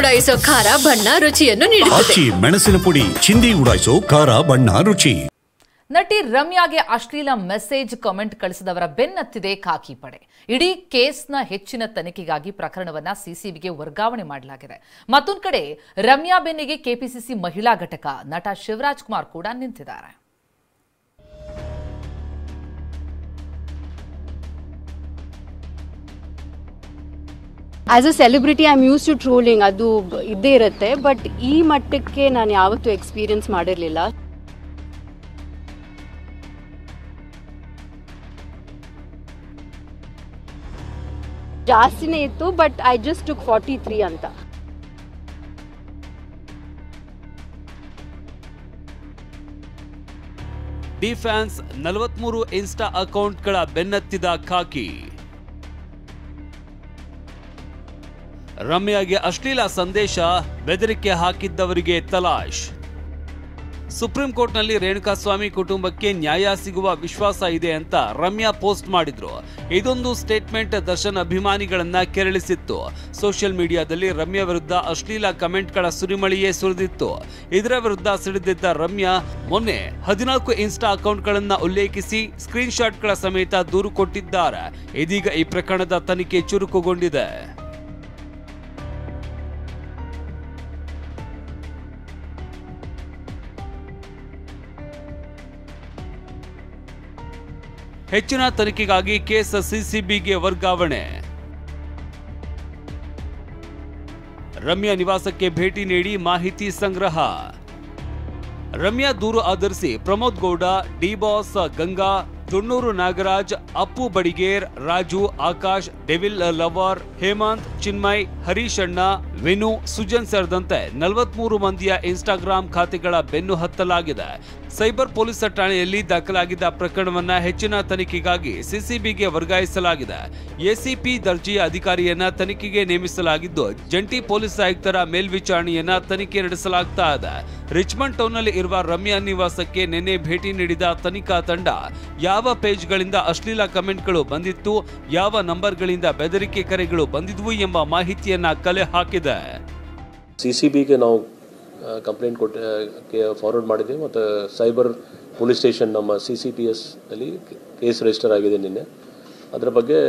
ಉಡಾಯಿಸೋ ಖಾರ ಬಣ್ಣ ರುಚಿಯನ್ನು ನೀಡುತ್ತದೆ. ಮೆಣಸಿನ ಪುಡಿ ಚಿಂದಿ ಉಡಾಯಿಸೋ ಖಾರ ಬಣ್ಣ ರುಚಿ. ನಟಿ ರಮ್ಯಾಗೆ ಅಶ್ಲೀಲ ಮೆಸೇಜ್ ಕಾಮೆಂಟ್ ಕಳಿಸಿದವರ ಬೆನ್ನತ್ತಿದೆ ಖಾಕಿ ಪಡೆ. ಇಡೀ ಕೇಸ್ನ ಹೆಚ್ಚಿನ ತನಿಖೆಗಾಗಿ ಪ್ರಕರಣವನ್ನ ಸಿಸಿಬಿಗೆ ವರ್ಗಾವಣೆ ಮಾಡಲಾಗಿದೆ. ಮತ್ತೊಂದು ಕಡೆ ರಮ್ಯಾ ಬೆನ್ನಿಗೆ ಕೆಪಿಸಿಸಿ ಮಹಿಳಾ ಘಟಕ ನಟ ಶಿವರಾಜ್ ಕುಮಾರ್ ಕೂಡ ನಿಂತಿದ್ದಾರೆ. As a celebrity I am used to trolling, ಅದು ಇದ್ದೇ ಇರುತ್ತೆ. ಬಟ್ ಈ ಮಟ್ಟಕ್ಕೆ ನಾನು ಯಾವತ್ತೂ ಎಕ್ಸ್ಪೀರಿಯನ್ಸ್ ಮಾಡಿರಲಿಲ್ಲ. ಜಾಸ್ತಿನೇ ಇತ್ತು, ಬಟ್ ಐ ಜಸ್ಟ್ ಟುಕ್ 43 ಅಂತ. ಡಿಫ್ಯಾನ್ಸ್ 43 ಇನ್ಸ್ಟಾ ಅಕೌಂಟ್ಗಳ ಬೆನ್ನತ್ತಿದ ಖಾಕಿ. ರಮ್ಯಾಗೆ ಅಶ್ಲೀಲ ಸಂದೇಶ, ಬೆದರಿಕೆ ಹಾಕಿದ್ದವರಿಗೆ ತಲಾಶ್. ಸುಪ್ರೀಂ ಕೋರ್ಟ್ನಲ್ಲಿ ರೇಣುಕಾಸ್ವಾಮಿ ಕುಟುಂಬಕ್ಕೆ ನ್ಯಾಯ ಸಿಗುವ ವಿಶ್ವಾಸ ಇದೆ ಅಂತ ರಮ್ಯಾ ಪೋಸ್ಟ್ ಮಾಡಿದ್ರು. ಇದೊಂದು ಸ್ಟೇಟ್ಮೆಂಟ್ ದರ್ಶನ್ ಅಭಿಮಾನಿಗಳನ್ನ ಕೆರಳಿಸಿತ್ತು. ಸೋಷಿಯಲ್ ಮೀಡಿಯಾದಲ್ಲಿ ರಮ್ಯಾ ವಿರುದ್ಧ ಅಶ್ಲೀಲ ಕಮೆಂಟ್ಗಳ ಸುರಿಮಳೆಯೇ ಸುರಿದಿತ್ತು. ಇದರ ವಿರುದ್ಧ ಸಿಡಿದಿದ್ದ ರಮ್ಯಾ ಮೊನ್ನೆ 14 ಇನ್ಸ್ಟಾ ಅಕೌಂಟ್ಗಳನ್ನ ಉಲ್ಲೇಖಿಸಿ ಸ್ಕ್ರೀನ್ ಶಾಟ್ಗಳ ಸಮೇತ ದೂರು ಕೊಟ್ಟಿದ್ದಾರೆ. ಇದೀಗ ಈ ಪ್ರಕರಣದ ತನಿಖೆ ಚುರುಕುಗೊಂಡಿದೆ. ಹೆಚ್ಚಿನ ತನಿಖೆಗಾಗಿ ಕೇಸ್ ಸಿಸಿಬಿಗೆ ವರ್ಗಾವಣೆ. ರಮ್ಯಾ ನಿವಾಸಕ್ಕೆ ಭೇಟಿ ನೀಡಿ ಮಾಹಿತಿ ಸಂಗ್ರಹ. ರಮ್ಯಾ ದೂರು ಆಧರಿಸಿ Pramod Gowda, D boss, Ganga, Tunnur Nagaraj, Appu Badiger, Raju, Akash, devil lover, Hemant, Chinmay, Harish ಅಣ್ಣ, ವಿನು, ಸುಜನ್ ಸೇರಿದಂತೆ 43 ಮಂದಿಯ ಇನ್ಸ್ಟಾಗ್ರಾಂ ಖಾತೆಗಳ ಬೆನ್ನು ಹತ್ತಲಾಗಿದೆ. ಸೈಬರ್ ಪೊಲೀಸ್ ಠಾಣೆಯಲ್ಲಿ ದಾಖಲಾಗಿದ್ದ ಪ್ರಕರಣವನ್ನ ಹೆಚ್ಚಿನ ತನಿಖೆಗಾಗಿ ಸಿಸಿಬಿಗೆ ವರ್ಗಾಯಿಸಲಾಗಿದೆ. ಎಸಿಪಿ ದರ್ಜೆಯ ಅಧಿಕಾರಿಯನ್ನ ತನಿಖೆಗೆ ನೇಮಿಸಲಾಗಿದ್ದು, ಜಂಟಿ ಪೊಲೀಸ್ ಆಯುಕ್ತರ ಮೇಲ್ವಿಚಾರಣೆಯನ್ನ ತನಿಖೆ ನಡೆಸಲಾಗ್ತಾ ಇದೆ. ರಿಚ್ಮಂಡ್ ಟೌನ್ನಲ್ಲಿ ಇರುವ ರಮ್ಯಾ ನಿವಾಸಕ್ಕೆ ನಿನ್ನೆ ಭೇಟಿ ನೀಡಿದ ತನಿಖಾ ತಂಡ ಯಾವ ಪೇಜ್ಗಳಿಂದ ಅಶ್ಲೀಲ ಕಮೆಂಟ್ಗಳು ಬಂದಿತ್ತು, ಯಾವ ನಂಬರ್ಗಳಿಂದ ಬೆದರಿಕೆ ಕರೆಗಳು ಬಂದಿದ್ವು ಎಂಬ ಮಾಹಿತಿಯನ್ನ ಕಲೆ ಹಾಕಿದೆ. ಸಿಸಿಬಿಗೆ ನಾವು ಕಂಪ್ಲೇಂಟ್ ಫಾರ್ವರ್ಡ್ ಮಾಡಿದ್ದೀವಿ ಮತ್ತು ಸೈಬರ್ ಪೊಲೀಸ್ ಸ್ಟೇಷನ್ ನಮ್ಮ CCPS ಅಲ್ಲಿ ಕೇಸ್ ರಿಜಿಸ್ಟರ್ ಆಗಿದೆ ನಿನ್ನೆ. ಅದರ ಬಗ್ಗೆ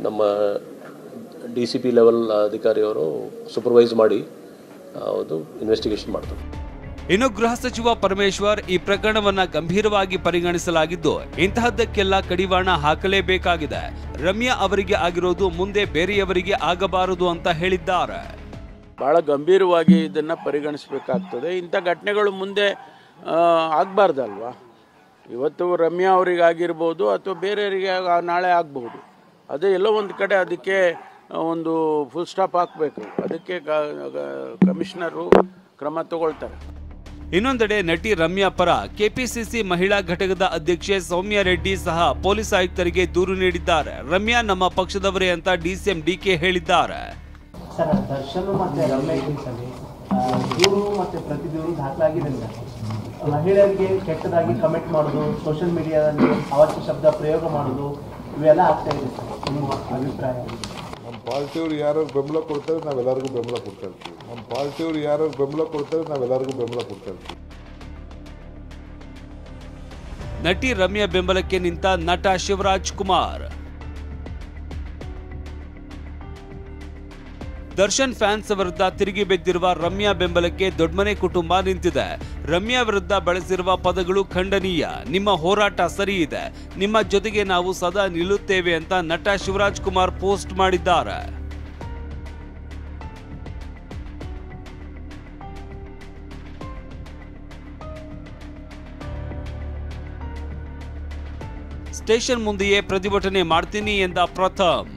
ನಮ್ಮ DCP ಲೆವೆಲ್ ಅಧಿಕಾರಿಯವರು ಸೂಪರ್ವೈಸ್ ಮಾಡಿ ಅದು ಇನ್ವೆಸ್ಟಿಗೇಷನ್ ಮಾಡ್ತಾರೆ. ಇನ್ನು ಗೃಹ ಸಚಿವ ಪರಮೇಶ್ವರ್ ಈ ಪ್ರಕರಣವನ್ನ ಗಂಭೀರವಾಗಿ ಪರಿಗಣಿಸಲಾಗಿದ್ದು, ಇಂತಹದ್ದಕ್ಕೆಲ್ಲ ಕಡಿವಾಣ ಹಾಕಲೇಬೇಕಾಗಿದೆ. ರಮ್ಯಾ ಅವರಿಗೆ ಆಗಿರೋದು ಮುಂದೆ ಬೇರೆಯವರಿಗೆ ಆಗಬಾರದು ಅಂತ ಹೇಳಿದ್ದಾರೆ. ಭಾಳ ಗಂಭೀರವಾಗಿ ಇದನ್ನು ಪರಿಗಣಿಸಬೇಕಾಗ್ತದೆ. ಇಂಥ ಘಟನೆಗಳು ಮುಂದೆ ಆಗಬಾರ್ದಲ್ವಾ. ಇವತ್ತು ರಮ್ಯಾ ಅವರಿಗೆ ಆಗಿರ್ಬೋದು ಅಥವಾ ಬೇರೆಯವರಿಗೆ ನಾಳೆ ಆಗ್ಬೋದು. ಅದೇ ಎಲ್ಲೋ ಒಂದು ಕಡೆ ಅದಕ್ಕೆ ಒಂದು ಫುಲ್ ಸ್ಟಾಪ್ ಹಾಕಬೇಕು. ಅದಕ್ಕೆ ಕಮಿಷನರು ಕ್ರಮ ತಗೊಳ್ತಾರೆ. ಇನ್ನೊಂದೆಡೆ ನಟಿ ರಮ್ಯಾ ಪರ ಕೆಪಿಸಿಸಿ ಮಹಿಳಾ ಘಟಕದ ಅಧ್ಯಕ್ಷೆ ಸೌಮ್ಯ ರೆಡ್ಡಿ ಸಹ ಪೊಲೀಸ್ ಆಯುಕ್ತರಿಗೆ ದೂರು ನೀಡಿದ್ದಾರೆ. ರಮ್ಯಾ ನಮ್ಮ ಪಕ್ಷದವರೇ ಅಂತ DCM DK ಹೇಳಿದ್ದಾರೆ. ಸರ್, ದರ್ಶನ್ ಮತ್ತು ರಮ್ಯಾ ಕೇಸಲ್ಲಿ ದೂರು ಮತ್ತು ಪ್ರತಿದೂರು ದಾಖಲಾಗಿದೆ ಸರ್. ಮಹಿಳೆಯರಿಗೆ ಕೆಟ್ಟದಾಗಿ ಕಮೆಂಟ್ ಮಾಡೋದು, ಸೋಷಿಯಲ್ ಮೀಡಿಯಾದಲ್ಲಿ ಅವಾಚ್ಯ ಶಬ್ದ ಪ್ರಯೋಗ ಮಾಡೋದು, ಇವೆಲ್ಲ ಆಗ್ತಾ ಇದೆ ಸರ್. ನಿಮ್ಮ ಅಭಿಪ್ರಾಯ? ನಮ್ಮ ಪಾರ್ಟಿಯವರು ಯಾರು ಬೆಂಬಲ ಕೊಡ್ತಾರೆ ನಾವೆಲ್ಲರಿಗೂ ಬೆಂಬಲ ಕೊಡ್ತಾ ಇರ್ತೀವಿ. ನಮ್ಮ ಪಾರ್ಟಿಯವರು ಯಾರು ಬೆಂಬಲ ಕೊಡ್ತಾರೆ ನಾವೆಲ್ಲರಿಗೂ ಬೆಂಬಲ ಕೊಡ್ತಾ ಇರ್ತೀವಿ. ನಟಿ ರಮ್ಯಾ ಬೆಂಬಲಕ್ಕೆ ನಿಂತ ನಟ ಶಿವರಾಜ್ ಕುಮಾರ್. ದರ್ಶನ್ ಫ್ಯಾನ್ಸ್ ವಿರುದ್ಧ ತಿರುಗಿ ಬಿದ್ದಿರುವ ರಮ್ಯಾ ಬೆಂಬಲಕ್ಕೆ ದೊಡ್ಡಮನೆ ಕುಟುಂಬ ನಿಂತಿದೆ. ರಮ್ಯಾ ವಿರುದ್ಧ ಬಳಸಿರುವ ಪದಗಳು ಖಂಡನೀಯ. ನಿಮ್ಮ ಹೋರಾಟ ಸರಿ ಇದೆ, ನಿಮ್ಮ ಜೊತೆಗೆ ನಾವು ಸದಾ ನಿಲ್ಲುತ್ತೇವೆ ಅಂತ ನಟ ಶಿವರಾಜ್ ಕುಮಾರ್ ಪೋಸ್ಟ್ ಮಾಡಿದ್ದಾರೆ. ಸ್ಟೇಷನ್ ಮುಂದೆಯೇ ಪ್ರತಿಭಟನೆ ಮಾಡ್ತೀನಿ ಎಂದ ಪ್ರಥಮ್.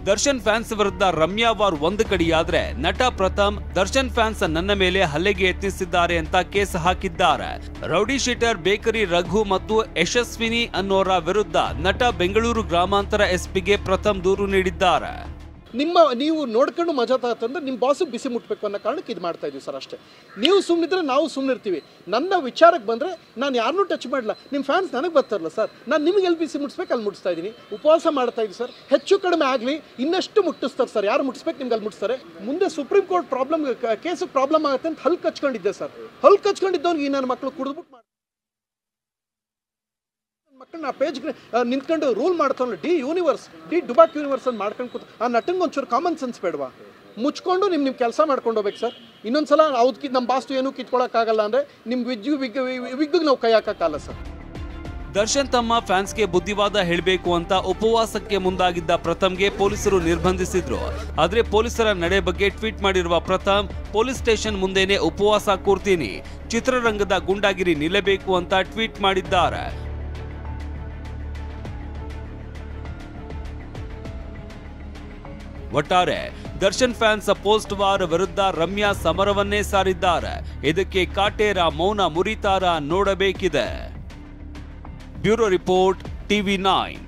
ದರ್ಶನ್ ಫ್ಯಾನ್ಸ್ ವಿರುದ್ಧ ರಮ್ಯಾ ವಾರ್ ಒಂದು ಕಡೆಯಾದ್ರೆ, ನಟ ಪ್ರಥಮ್ ದರ್ಶನ್ ಫ್ಯಾನ್ಸ್ ನನ್ನ ಮೇಲೆ ಹಲ್ಲೆಗೆ ಯತ್ನಿಸಿದ್ದಾರೆ ಅಂತ ಕೇಸ್ ಹಾಕಿದ್ದಾರೆ. ರೌಡಿ ಶೀಟರ್ ಬೇಕರಿ ರಘು ಮತ್ತು ಯಶಸ್ವಿನಿ ಅನ್ನೋರ ವಿರುದ್ಧ ನಟ ಬೆಂಗಳೂರು ಗ್ರಾಮಾಂತರ SPಗೆ ಪ್ರಥಮ್ ದೂರು ನೀಡಿದ್ದಾರೆ. ನೀವು ನೋಡ್ಕೊಂಡು ಮಜಾ ತಗೊಂಡ್ರೆ ನಿಮ್ಮ ಬಾಸು ಬಿಸಿ ಮುಟ್ಟಬೇಕು ಅನ್ನೋ ಕಾರಣಕ್ಕೆ ಇದು ಮಾಡ್ತಾ ಇದೀವಿ ಸರ್ ಅಷ್ಟೇ. ನೀವು ಸುಮ್ಮನಿದ್ರೆ ನಾವು ಸುಮ್ಮನಿರ್ತೀವಿ. ನನ್ನ ವಿಚಾರಕ್ಕೆ ಬಂದರೆ ನಾನು ಯಾರನ್ನೂ ಟಚ್ ಮಾಡಲ್ಲ. ನಿಮ್ಮ ಫ್ಯಾನ್ಸ್ ನನಗೆ ಬರ್ತಾರಲ್ಲ ಸರ್, ನಾನು ನಿಮಗೆ ಎಲ್ಲಿ ಬಿಸಿ ಮುಟ್ಟಿಸ್ಬೇಕು ಅಲ್ಲಿ ಮುಟ್ಟಿಸ್ತಾ ಇದ್ದೀನಿ. ಉಪವಾಸ ಮಾಡ್ತಾ ಇದ್ದೀವಿ ಸರ್. ಹೆಚ್ಚು ಕಡಿಮೆ ಆಗಲಿ, ಇನ್ನಷ್ಟು ಮುಟ್ಟಿಸ್ತಾರೆ ಸರ್. ಯಾರು ಮುಟ್ಟಿಸ್ಬೇಕು ನಿಮ್ಗೆ ಅಲ್ಲಿ ಮುಟ್ಟಿಸ್ತಾರೆ. ಮುಂದೆ ಸುಪ್ರೀಂ ಕೋರ್ಟ್ ಕೇಸಿಗೆ ಪ್ರಾಬ್ಲಮ್ ಆಗುತ್ತೆ ಅಂತ ಹಲ್ಲು ಕಚ್ಕೊಂಡಿದ್ದೆ ಸರ್. ಹಲ್ಲು ಕಚ್ಕೊಂಡಿದ್ದವ್ನಿಗೆ ಈ ನನ್ನ ಮಕ್ಕಳು ಕುಡಿದ್ಬಿಟ್ಟು ಮಕ್ಕಳನ್ನ ಆ ಪೇಜ್ಗೆ ನಿಂತ್ಕೊಂಡು ರೂಲ್ ಮಾಡ್ತಾನಲ್ಲ, ಡಿ ಡುಬಾಕ್ ಯೂನಿವರ್ಸ್ ಅಂತ ಮಾಡ್ಕೊಂಡು ಕೂತು ಆ ನಟಂಗೆ ಒಂಚೂರು ಕಾಮನ್ ಸೆನ್ಸ್ ಬೇಡವಾ? ಮುಚ್ಕೊಂಡು ನಿಮ್ಮ ಕೆಲಸ ಮಾಡ್ಕೊಂಡು ಹೋಗ್ಬೇಕು ಸರ್. ಇನ್ನೊಂದ್ಸಲ ಅವ್ದು ನಮ್ಮ ಬಾಸ್ತು ಏನೂ ಕಿತ್ಕೊಳ್ಳೋಕ್ಕಾಗಲ್ಲ ಅಂದರೆ ನಿಮ್ಮ ವಿಗ್ಗಿಗೆ ನಾವು ಕೈ ಹಾಕೋಕ್ಕಾಗಲ್ಲ ಸರ್. ದರ್ಶನ್ ತಮ್ಮ ಫ್ಯಾನ್ಸ್ಗೆ ಬುದ್ಧಿವಾದ ಹೇಳಬೇಕು ಅಂತ ಉಪವಾಸಕ್ಕೆ ಮುಂದಾಗಿದ್ದ ಪ್ರಥಮ್ಗೆ ಪೊಲೀಸರು ನಿರ್ಬಂಧಿಸಿದ್ರು. ಆದ್ರೆ ಪೊಲೀಸರ ನಡೆ ಬಗ್ಗೆ ಟ್ವೀಟ್ ಮಾಡಿರುವ ಪ್ರಥಮ್, ಪೊಲೀಸ್ ಸ್ಟೇಷನ್ ಮುಂದೆನೆ ಉಪವಾಸ ಕೂರ್ತೀನಿ, ಚಿತ್ರರಂಗದ ಗುಂಡಾಗಿರಿ ನಿಲ್ಲಬೇಕು ಅಂತ ಟ್ವೀಟ್ ಮಾಡಿದ್ದಾರೆ. ಒಟ್ಟಾರೆ ದರ್ಶನ್ ಫ್ಯಾನ್ಸ್ ಪೋಸ್ಟ್ ವಾರ್ ವಿರುದ್ಧ ರಮ್ಯಾ ಸಮರವನ್ನೇ ಸಾರಿದ್ದಾರೆ. ಇದಕ್ಕೆ ಕಾಟೇರ ಮೌನ ಮುರಿತಾರ ನೋಡಬೇಕಿದೆ. Bureau report, TV9.